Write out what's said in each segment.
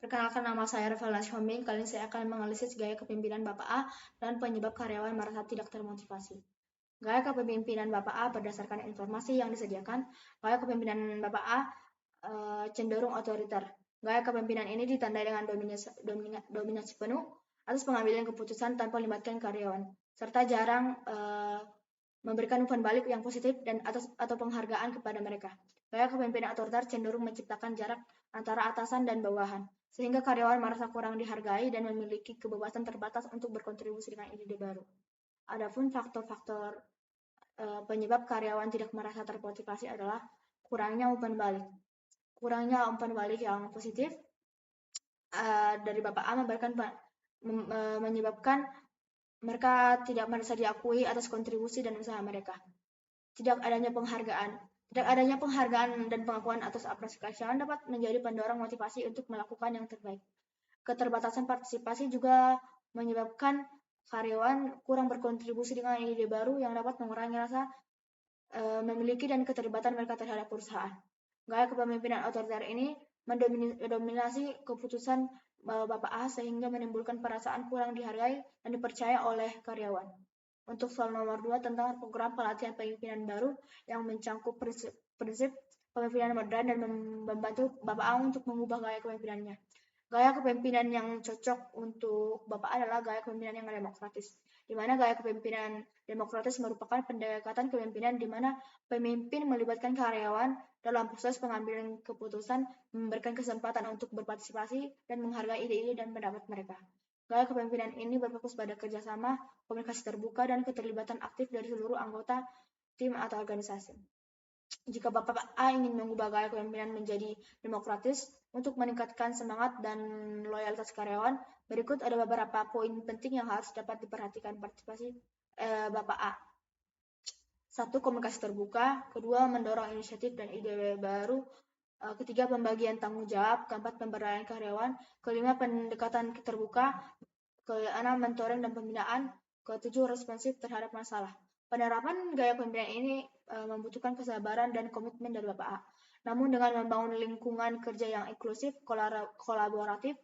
Perkenalkan, nama saya Rafaela Shombing. Kali ini saya akan menganalisis gaya kepemimpinan Bapak A dan penyebab karyawan merasa tidak termotivasi. Gaya kepemimpinan Bapak A berdasarkan informasi yang disediakan. Gaya kepemimpinan Bapak A cenderung otoriter. Gaya kepemimpinan ini ditandai dengan dominasi penuh atas pengambilan keputusan tanpa melibatkan karyawan, serta jarang memberikan umpan balik yang positif dan atau penghargaan kepada mereka. Gaya kepemimpinan otoriter cenderung menciptakan jarak antara atasan dan bawahan, sehingga karyawan merasa kurang dihargai dan memiliki kebebasan terbatas untuk berkontribusi dengan ide baru. Adapun faktor-faktor penyebab karyawan tidak merasa termotivasi adalah kurangnya umpan balik. Kurangnya umpan balik yang positif dari Bapak A menyebabkan mereka tidak merasa diakui atas kontribusi dan usaha mereka. Tidak adanya penghargaan dan pengakuan atas apresiasi karyawan dapat menjadi pendorong motivasi untuk melakukan yang terbaik. Keterbatasan partisipasi juga menyebabkan karyawan kurang berkontribusi dengan ide baru yang dapat mengurangi rasa memiliki dan keterlibatan mereka terhadap perusahaan. Gaya kepemimpinan otoriter ini mendominasi keputusan Bapak A sehingga menimbulkan perasaan kurang dihargai dan dipercaya oleh karyawan. Untuk soal nomor 2 tentang program pelatihan pemimpinan baru yang mencangkup prinsip pemimpinan modern dan membantu Bapak A untuk mengubah gaya kepemimpinannya. Gaya kepemimpinan yang cocok untuk Bapak adalah gaya kepemimpinan yang demokratis, di mana gaya kepemimpinan demokratis merupakan pendekatan kepemimpinan di mana pemimpin melibatkan karyawan dalam proses pengambilan keputusan, memberikan kesempatan untuk berpartisipasi, dan menghargai ide-ide dan pendapat mereka. Gaya kepemimpinan ini berfokus pada kerjasama, komunikasi terbuka, dan keterlibatan aktif dari seluruh anggota tim atau organisasi. Jika Bapak A ingin mengubah gaya kepemimpinan menjadi demokratis untuk meningkatkan semangat dan loyalitas karyawan, berikut ada beberapa poin penting yang harus dapat diperhatikan partisipasi Bapak A. 1. Komunikasi terbuka. 2. Mendorong inisiatif dan ide baru. 3. Pembagian tanggung jawab. 4. Pemberdayaan karyawan. 5. Pendekatan terbuka. 6. Mentoring dan pembinaan. 7. Responsif terhadap masalah. Penerapan gaya kepemimpinan ini membutuhkan kesabaran dan komitmen dari Bapak A. Namun dengan membangun lingkungan kerja yang inklusif, kolaboratif,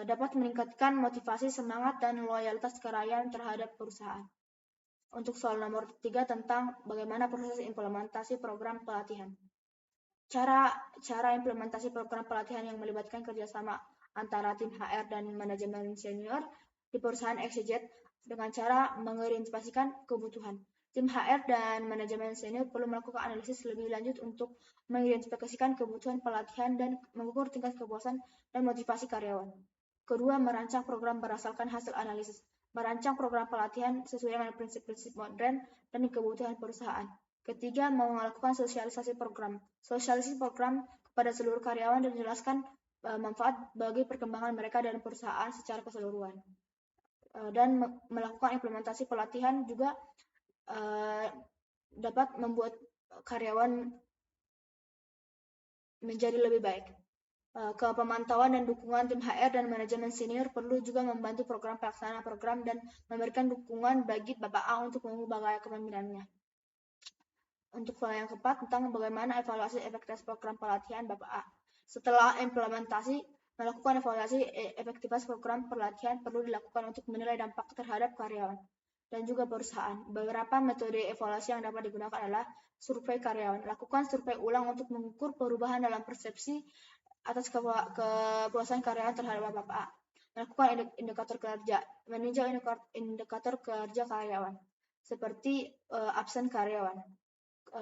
dapat meningkatkan motivasi, semangat, dan loyalitas karyawan terhadap perusahaan. Untuk soal nomor 3 tentang bagaimana proses implementasi program pelatihan. Cara implementasi program pelatihan yang melibatkan kerjasama antara tim HR dan manajemen senior di perusahaan XYZ dengan cara mengidentifikasikan kebutuhan. Tim HR dan manajemen senior perlu melakukan analisis lebih lanjut untuk mengidentifikasikan kebutuhan pelatihan dan mengukur tingkat kepuasan dan motivasi karyawan. Kedua, merancang program berdasarkan hasil analisis. Merancang program pelatihan sesuai dengan prinsip-prinsip modern dan kebutuhan perusahaan. Ketiga, melakukan sosialisasi program. Sosialisasi program kepada seluruh karyawan dan menjelaskan manfaat bagi perkembangan mereka dan perusahaan secara keseluruhan. Dan melakukan implementasi pelatihan juga dapat membuat karyawan menjadi lebih baik. Kepemantauan dan dukungan tim HR dan manajemen senior perlu juga membantu program pelaksanaan program dan memberikan dukungan bagi Bapak A untuk mengubah gaya kepemimpinannya. Untuk soal yang keempat tentang bagaimana evaluasi efektivitas program pelatihan Bapak A. Setelah implementasi, melakukan evaluasi efektivitas program pelatihan perlu dilakukan untuk menilai dampak terhadap karyawan dan juga perusahaan. Beberapa metode evaluasi yang dapat digunakan adalah survei karyawan. Lakukan survei ulang untuk mengukur perubahan dalam persepsi atas kepuasan karyawan terhadap Bapak A. Melakukan indikator kerja, meninjau indikator kerja karyawan, seperti absen karyawan.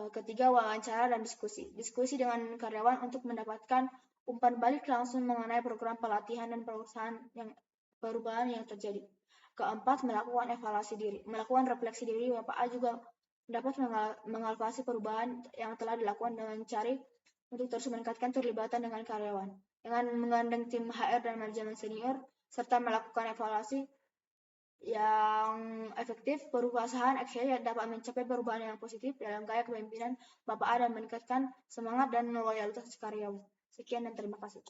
Ketiga, wawancara dan diskusi. Diskusi dengan karyawan untuk mendapatkan umpan balik langsung mengenai program pelatihan dan perubahan yang terjadi. Keempat, melakukan evaluasi diri. Melakukan refleksi diri, Bapak A juga dapat mengevaluasi perubahan yang telah dilakukan dengan cari untuk terus meningkatkan keterlibatan dengan karyawan. Dengan menggandeng tim HR dan manajemen senior, serta melakukan evaluasi yang efektif, perusahaan XYZ dapat mencapai perubahan yang positif dalam gaya kepemimpinan Bapak A dan meningkatkan semangat dan loyalitas karyawan. Sekian dan terima kasih.